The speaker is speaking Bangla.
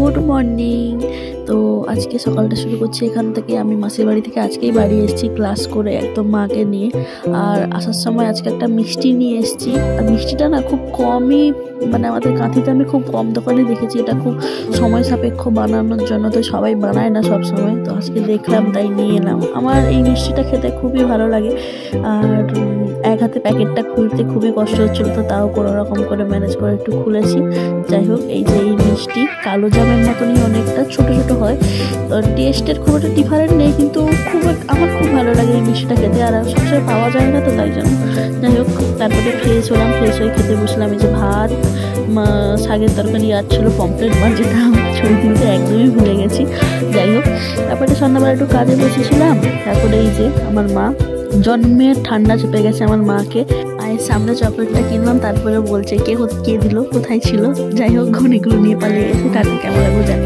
Good morning. তো আজকে সকালটা শুরু করছি এখান থেকে। আমি মাসির বাড়ি থেকে আজকেই বাড়ি এসেছি ক্লাস করে একদম মাকে নিয়ে। আর আসার সময় আজকে একটা মিষ্টি নিয়ে এসেছি। আর মিষ্টিটা না খুব কমই, মানে আমাদের কাঁথিতে আমি খুব কম দোকানে দেখেছি। এটা খুব সময় সাপেক্ষ বানানোর জন্য, তো সবাই বানায় না সব সময়। তো আজকে দেখলাম তাই নিয়ে এলাম। আমার এই মিষ্টিটা খেতে খুবই ভালো লাগে। আর এক হাতে প্যাকেটটা খুলতে খুবই কষ্ট হচ্ছিল, তো তাও কোনো রকম করে ম্যানেজ করে একটু খুলেছি। যাই হোক, এই যে এই মিষ্টি কালো জামের মতনই, অনেকটা ছোট ছোট হয়। টেস্টের খুব একটা ডিফারেন্ট নেই, কিন্তু আমার খুব ভালো লাগে এই মিষ্টিটা খেতে। আর সবসময় পাওয়া যায় না, তো তাই জন্য। যাই হোক, তারপরে ফ্রেশ হলাম, ফ্রেশ হয়ে খেতে বসলাম। এই যে ভাত, শাকের তরকারি আর ছিল পমফ্রেট মাছ, যেটা ছবি তুলতে একদমই ভুলে গেছি। যাই হোক, তারপরে সন্ধ্যাবেলা একটু কাজে বসেছিলাম। তারপরে এই যে আমার মা, জন্মের ঠান্ডা চেপে গেছে আমার মাকে। মায়ের সামনে চকলেটটা কিনলাম, তারপরে বলছে কে দিল, কোথায় ছিল। যাই হোক, ঘনিগুলো নিয়ে পালিয়ে গেছে। তাতে কেমন লাগবে জানি।